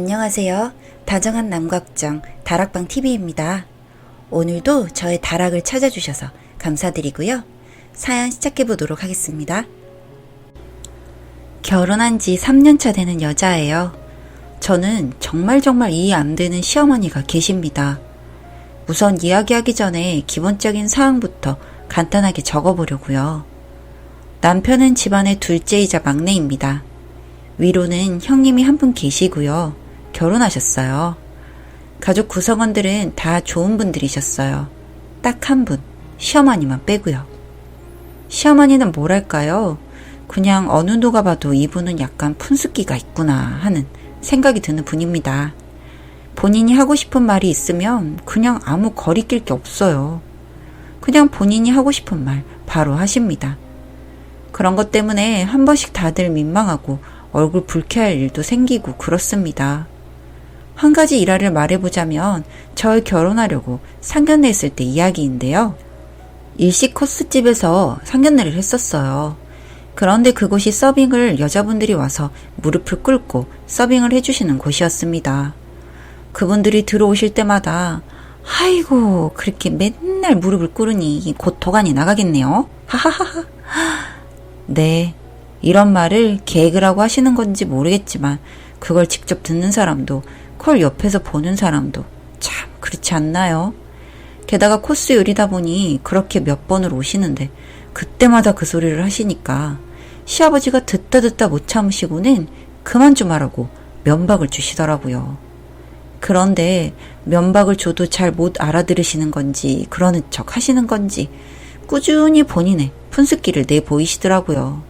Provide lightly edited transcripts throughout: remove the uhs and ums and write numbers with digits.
안녕하세요. 다정한 남걱정 다락방TV입니다. 오늘도 저의 다락을 찾아주셔서 감사드리고요. 사연 시작해보도록 하겠습니다. 결혼한 지 3년차 되는 여자예요. 저는 정말 이해 안 되는 시어머니가 계십니다. 우선 이야기하기 전에 기본적인 사항부터 간단하게 적어보려고요. 남편은 집안의 둘째이자 막내입니다. 위로는 형님이 한 분 계시고요. 결혼하셨어요. 가족 구성원들은 다 좋은 분들이셨어요. 딱 한 분, 시어머니만 빼고요. 시어머니는 뭐랄까요? 그냥 어느 누가 봐도 이분은 약간 푼숫기가 있구나 하는 생각이 드는 분입니다. 본인이 하고 싶은 말이 있으면 그냥 아무 거리낄 게 없어요. 그냥 본인이 하고 싶은 말 바로 하십니다. 그런 것 때문에 한 번씩 다들 민망하고 얼굴 붉게할 일도 생기고 그렇습니다. 한 가지 일화를 말해보자면 저희 결혼하려고 상견례 했을 때 이야기인데요. 일식 코스집에서 상견례를 했었어요. 그런데 그곳이 서빙을 여자분들이 와서 무릎을 꿇고 서빙을 해주시는 곳이었습니다. 그분들이 들어오실 때마다 아이고 그렇게 맨날 무릎을 꿇으니 곧 도가니 나가겠네요. 하하하하. 네, 이런 말을 개그라고 하시는 건지 모르겠지만 그걸 직접 듣는 사람도 그걸 옆에서 보는 사람도 참 그렇지 않나요? 게다가 코스 요리다 보니 그렇게 몇 번을 오시는데 그때마다 그 소리를 하시니까 시아버지가 듣다 못 참으시고는 그만 좀 하라고 면박을 주시더라고요. 그런데 면박을 줘도 잘 못 알아들으시는 건지 그러는 척 하시는 건지 꾸준히 본인의 푼숫기를 내보이시더라고요.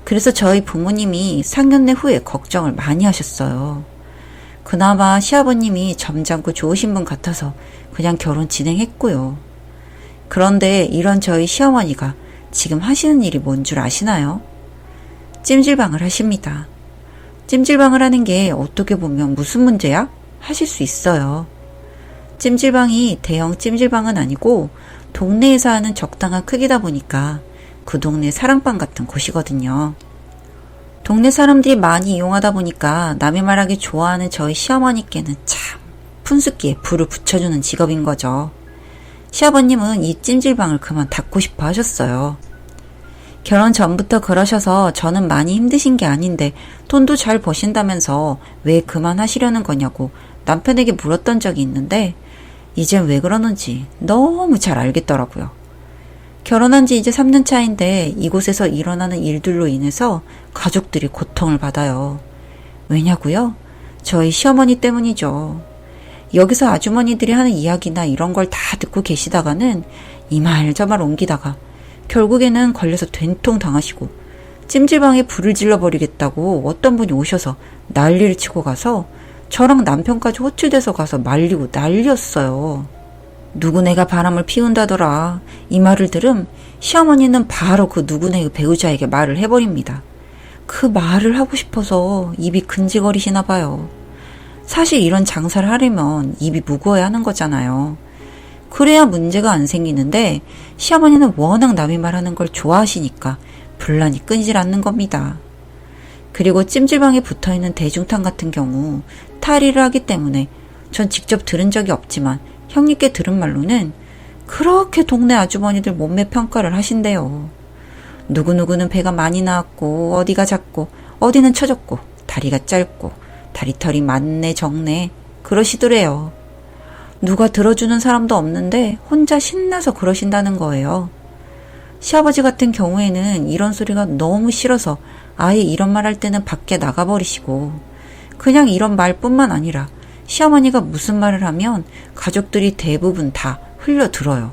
그래서 저희 부모님이 상견례 후에 걱정을 많이 하셨어요. 그나마 시아버님이 점잖고 좋으신 분 같아서 그냥 결혼 진행했고요. 그런데 이런 저희 시어머니가 지금 하시는 일이 뭔 줄 아시나요? 찜질방을 하십니다. 찜질방을 하는 게 어떻게 보면 무슨 문제야? 하실 수 있어요. 찜질방이 대형 찜질방은 아니고 동네에서 하는 적당한 크기다 보니까 그 동네 사랑방 같은 곳이거든요. 동네 사람들이 많이 이용하다 보니까 남의 말하기 좋아하는 저희 시어머니께는 참 푼숫기에 불을 붙여주는 직업인 거죠. 시아버님은 이 찜질방을 그만 닫고 싶어 하셨어요. 결혼 전부터 그러셔서 저는 많이 힘드신 게 아닌데 돈도 잘 버신다면서 왜 그만하시려는 거냐고 남편에게 물었던 적이 있는데 이젠 왜 그러는지 너무 잘 알겠더라고요. 결혼한 지 이제 3년 차인데 이곳에서 일어나는 일들로 인해서 가족들이 고통을 받아요. 왜냐고요? 저희 시어머니 때문이죠. 여기서 아주머니들이 하는 이야기나 이런 걸 다 듣고 계시다가는 이 말 저 말 옮기다가 결국에는 걸려서 된통 당하시고 찜질방에 불을 질러버리겠다고 어떤 분이 오셔서 난리를 치고 가서 저랑 남편까지 호출돼서 가서 말리고 난리였어요. 누구네가 바람을 피운다더라. 이 말을 들음 시어머니는 바로 그 누구네 배우자에게 말을 해버립니다. 그 말을 하고 싶어서 입이 근질거리시나 봐요. 사실 이런 장사를 하려면 입이 무거워야 하는 거잖아요. 그래야 문제가 안 생기는데 시어머니는 워낙 남이 말하는 걸 좋아하시니까 분란이 끊이질 않는 겁니다. 그리고 찜질방에 붙어있는 대중탕 같은 경우 탈의를 하기 때문에 전 직접 들은 적이 없지만 형님께 들은 말로는 그렇게 동네 아주머니들 몸매 평가를 하신대요. 누구누구는 배가 많이 나왔고 어디가 작고 어디는 처졌고 다리가 짧고 다리털이 많네 적네 그러시더래요. 누가 들어주는 사람도 없는데 혼자 신나서 그러신다는 거예요. 시아버지 같은 경우에는 이런 소리가 너무 싫어서 아예 이런 말 할 때는 밖에 나가버리시고 그냥 이런 말뿐만 아니라 시어머니가 무슨 말을 하면 가족들이 대부분 다 흘려들어요.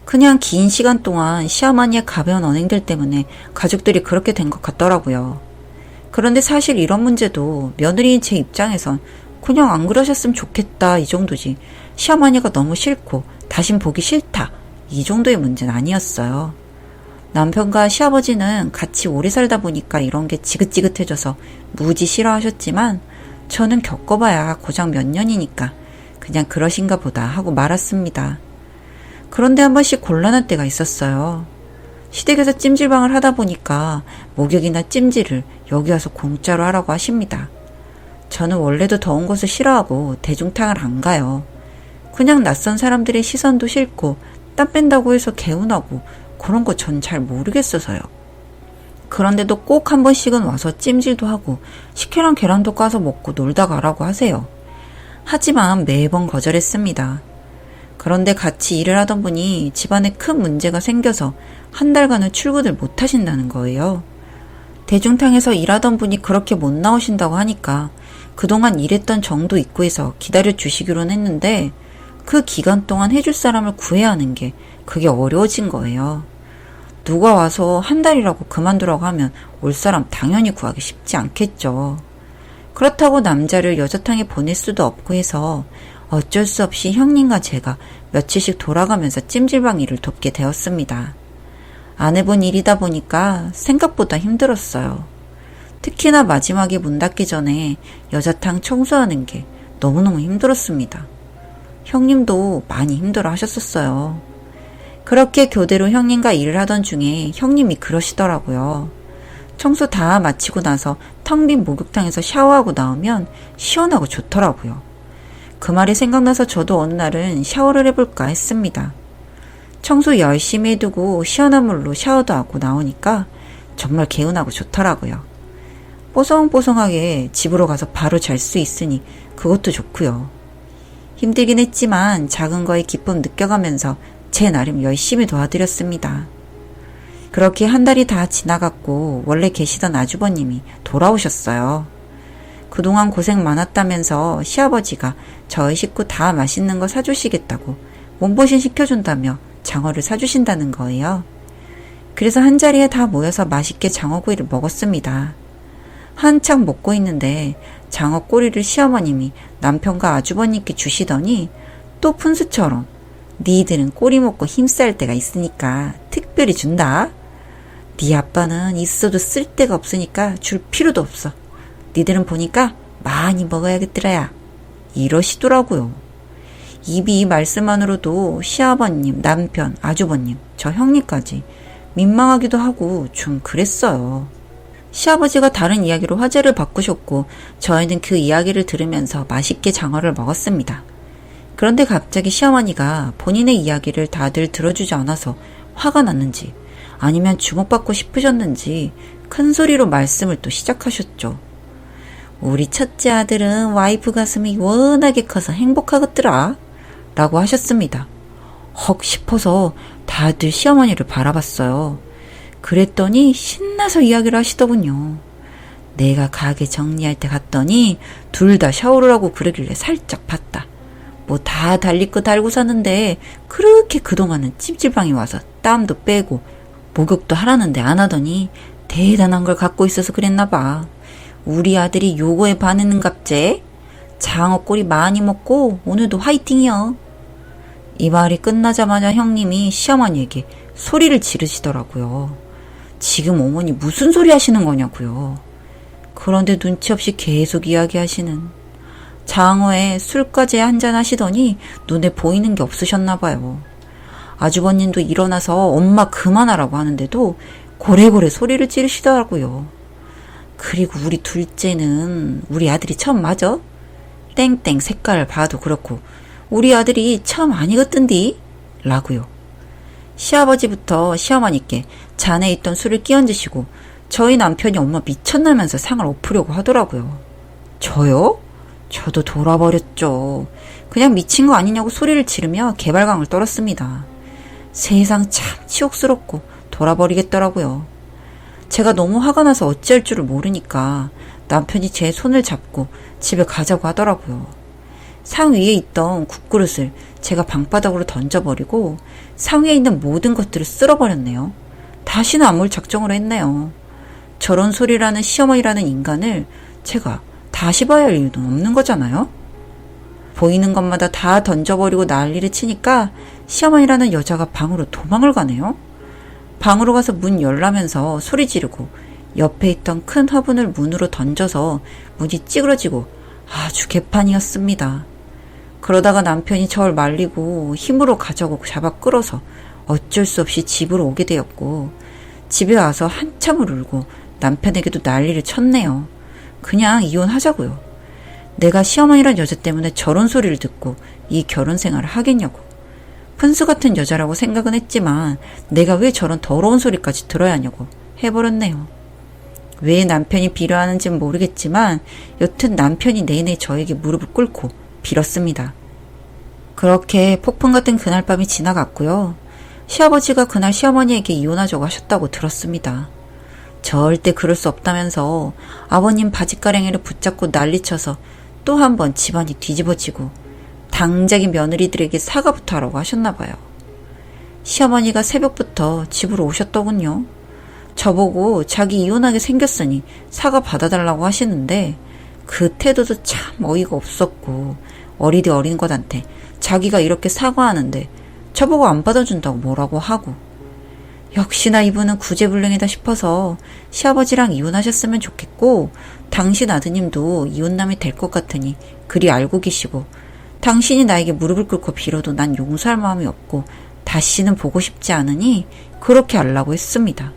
그냥 긴 시간 동안 시어머니의 가벼운 언행들 때문에 가족들이 그렇게 된 것 같더라고요. 그런데 사실 이런 문제도 며느리인 제 입장에선 그냥 안 그러셨으면 좋겠다 이 정도지 시어머니가 너무 싫고 다신 보기 싫다 이 정도의 문제는 아니었어요. 남편과 시아버지는 같이 오래 살다 보니까 이런 게 지긋지긋해져서 무지 싫어하셨지만 저는 겪어봐야 고작 몇 년이니까 그냥 그러신가 보다 하고 말았습니다. 그런데 한 번씩 곤란한 때가 있었어요. 시댁에서 찜질방을 하다 보니까 목욕이나 찜질을 여기 와서 공짜로 하라고 하십니다. 저는 원래도 더운 곳을 싫어하고 대중탕을 안 가요. 그냥 낯선 사람들의 시선도 싫고 땀 뺀다고 해서 개운하고 그런 거 전 잘 모르겠어서요. 그런데도 꼭 한 번씩은 와서 찜질도 하고 식혜랑 계란도 까서 먹고 놀다 가라고 하세요. 하지만 매번 거절했습니다. 그런데 같이 일을 하던 분이 집안에 큰 문제가 생겨서 한 달간은 출근을 못 하신다는 거예요. 대중탕에서 일하던 분이 그렇게 못 나오신다고 하니까 그동안 일했던 정도 있고 해서 기다려 주시기로는 했는데 그 기간 동안 해줄 사람을 구해야 하는 게 그게 어려워진 거예요. 누가 와서 한 달이라고 그만두라고 하면 올 사람 당연히 구하기 쉽지 않겠죠. 그렇다고 남자를 여자탕에 보낼 수도 없고 해서 어쩔 수 없이 형님과 제가 며칠씩 돌아가면서 찜질방 일을 돕게 되었습니다. 안 해본 일이다 보니까 생각보다 힘들었어요. 특히나 마지막에 문 닫기 전에 여자탕 청소하는 게 너무너무 힘들었습니다. 형님도 많이 힘들어 하셨었어요. 그렇게 교대로 형님과 일을 하던 중에 형님이 그러시더라고요. 청소 다 마치고 나서 텅 빈 목욕탕에서 샤워하고 나오면 시원하고 좋더라고요. 그 말이 생각나서 저도 어느 날은 샤워를 해볼까 했습니다. 청소 열심히 해두고 시원한 물로 샤워도 하고 나오니까 정말 개운하고 좋더라고요. 뽀송뽀송하게 집으로 가서 바로 잘 수 있으니 그것도 좋고요. 힘들긴 했지만 작은 거에 기쁨 느껴가면서 제 나름 열심히 도와드렸습니다. 그렇게 한 달이 다 지나갔고 원래 계시던 아주버님이 돌아오셨어요. 그동안 고생 많았다면서 시아버지가 저희 식구 다 맛있는 거 사주시겠다고 몸보신 시켜준다며 장어를 사주신다는 거예요. 그래서 한자리에 다 모여서 맛있게 장어구이를 먹었습니다. 한창 먹고 있는데 장어 꼬리를 시어머님이 남편과 아주버님께 주시더니 또 푼수처럼 니들은 꼬리 먹고 힘쌀 때가 있으니까 특별히 준다. 네 아빠는 있어도 쓸 데가 없으니까 줄 필요도 없어. 니들은 보니까 많이 먹어야겠더라야. 이러시더라고요. 입이 말씀만으로도 시아버님, 남편, 아주버님, 저 형님까지 민망하기도 하고 좀 그랬어요. 시아버지가 다른 이야기로 화제를 바꾸셨고 저희는 그 이야기를 들으면서 맛있게 장어를 먹었습니다. 그런데 갑자기 시어머니가 본인의 이야기를 다들 들어주지 않아서 화가 났는지 아니면 주목받고 싶으셨는지 큰 소리로 말씀을 또 시작하셨죠. 우리 첫째 아들은 와이프 가슴이 워낙에 커서 행복하겠더라 라고 하셨습니다. 헉 싶어서 다들 시어머니를 바라봤어요. 그랬더니 신나서 이야기를 하시더군요. 내가 가게 정리할 때 갔더니 둘 다 샤워를 하고 그러길래 살짝 봤다. 뭐 다 달릴 거 달고 사는데 그렇게 그동안은 찜질방에 와서 땀도 빼고 목욕도 하라는데 안 하더니 대단한 걸 갖고 있어서 그랬나 봐. 우리 아들이 요거에 반했는갑제. 장어 꼬리 많이 먹고 오늘도 화이팅이요. 이 말이 끝나자마자 형님이 시어머니에게 소리를 지르시더라고요. 지금 어머니 무슨 소리 하시는 거냐고요. 그런데 눈치 없이 계속 이야기하시는. 장어에 술까지 한잔 하시더니 눈에 보이는 게 없으셨나 봐요. 아주버님도 일어나서 엄마 그만하라고 하는데도 고래고래 소리를 지르시더라고요. 그리고 우리 둘째는 우리 아들이 처음 맞아? 땡땡 색깔을 봐도 그렇고 우리 아들이 처음 아니거든디? 라고요. 시아버지부터 시어머니께 잔에 있던 술을 끼얹으시고 저희 남편이 엄마 미쳤나면서 상을 엎으려고 하더라고요. 저요? 저도 돌아버렸죠. 그냥 미친 거 아니냐고 소리를 지르며 개발광을 떨었습니다. 세상 참 치욕스럽고 돌아버리겠더라고요. 제가 너무 화가 나서 어찌할 줄을 모르니까 남편이 제 손을 잡고 집에 가자고 하더라고요. 상 위에 있던 국그릇을 제가 방바닥으로 던져버리고 상 위에 있는 모든 것들을 쓸어버렸네요. 다시는 안 볼 작정으로 했네요. 저런 소리라는 시어머니라는 인간을 제가 다시 봐야 할 이유는 없는 거잖아요. 보이는 것마다 다 던져버리고 난리를 치니까 시어머니라는 여자가 방으로 도망을 가네요. 방으로 가서 문 열라면서 소리 지르고 옆에 있던 큰 화분을 문으로 던져서 문이 찌그러지고 아주 개판이었습니다. 그러다가 남편이 저를 말리고 힘으로 가자고 잡아 끌어서 어쩔 수 없이 집으로 오게 되었고 집에 와서 한참을 울고 남편에게도 난리를 쳤네요. 그냥 이혼하자고요. 내가 시어머니란 여자 때문에 저런 소리를 듣고 이 결혼 생활을 하겠냐고. 푼수 같은 여자라고 생각은 했지만 내가 왜 저런 더러운 소리까지 들어야 하냐고 해버렸네요. 왜 남편이 빌어하는지는 모르겠지만 여튼 남편이 내내 저에게 무릎을 꿇고 빌었습니다. 그렇게 폭풍 같은 그날 밤이 지나갔고요. 시아버지가 그날 시어머니에게 이혼하자고 하셨다고 들었습니다. 절대 그럴 수 없다면서 아버님 바짓가랭이를 붙잡고 난리쳐서 또 한 번 집안이 뒤집어지고 당장이 며느리들에게 사과부터 하라고 하셨나 봐요. 시어머니가 새벽부터 집으로 오셨더군요. 저보고 자기 이혼하게 생겼으니 사과 받아달라고 하시는데 그 태도도 참 어이가 없었고 어리디 어린 것한테 자기가 이렇게 사과하는데 저보고 안 받아준다고 뭐라고 하고 역시나 이분은 구제불능이다 싶어서 시아버지랑 이혼하셨으면 좋겠고 당신 아드님도 이혼남이 될 것 같으니 그리 알고 계시고 당신이 나에게 무릎을 꿇고 빌어도 난 용서할 마음이 없고 다시는 보고 싶지 않으니 그렇게 하려고 했습니다.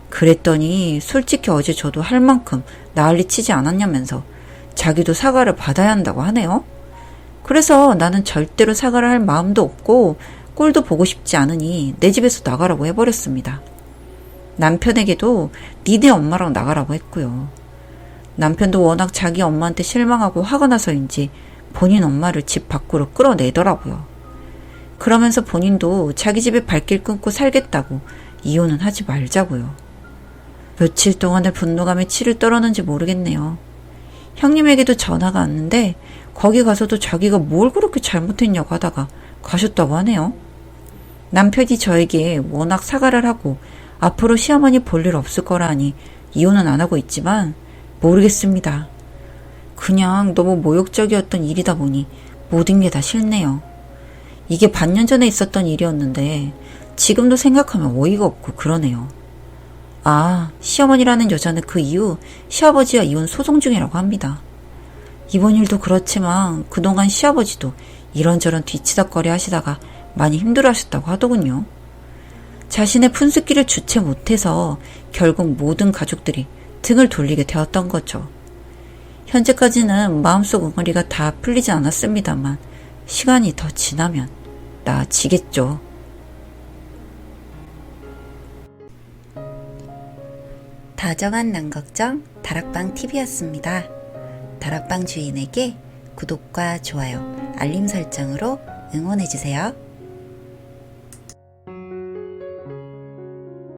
그랬더니 솔직히 어제 저도 할 만큼 난리치지 않았냐면서 자기도 사과를 받아야 한다고 하네요. 그래서 나는 절대로 사과를 할 마음도 없고 꼴도 보고 싶지 않으니 내 집에서 나가라고 해버렸습니다. 남편에게도 니네 엄마랑 나가라고 했고요. 남편도 워낙 자기 엄마한테 실망하고 화가 나서인지 본인 엄마를 집 밖으로 끌어내더라고요. 그러면서 본인도 자기 집에 발길 끊고 살겠다고 이혼은 하지 말자고요. 며칠 동안의 분노감에 치를 떨었는지 모르겠네요. 형님에게도 전화가 왔는데 거기 가서도 자기가 뭘 그렇게 잘못했냐고 하다가 가셨다고 하네요. 남편이 저에게 워낙 사과를 하고 앞으로 시어머니 볼 일 없을 거라 하니 이혼은 안 하고 있지만 모르겠습니다. 그냥 너무 모욕적이었던 일이다 보니 모든 게 다 싫네요. 이게 반년 전에 있었던 일이었는데 지금도 생각하면 어이가 없고 그러네요. 아, 시어머니라는 여자는 그 이후 시아버지와 이혼 소송 중이라고 합니다. 이번 일도 그렇지만 그동안 시아버지도 이런저런 뒤치다꺼리 하시다가 많이 힘들어하셨다고 하더군요. 자신의 푼수기를 주체 못해서 결국 모든 가족들이 등을 돌리게 되었던 거죠. 현재까지는 마음속 응어리가 다 풀리지 않았습니다만 시간이 더 지나면 나아지겠죠. 다정한 남걱정 다락방TV였습니다. 다락방 주인에게 구독과 좋아요, 알림 설정으로 응원해주세요.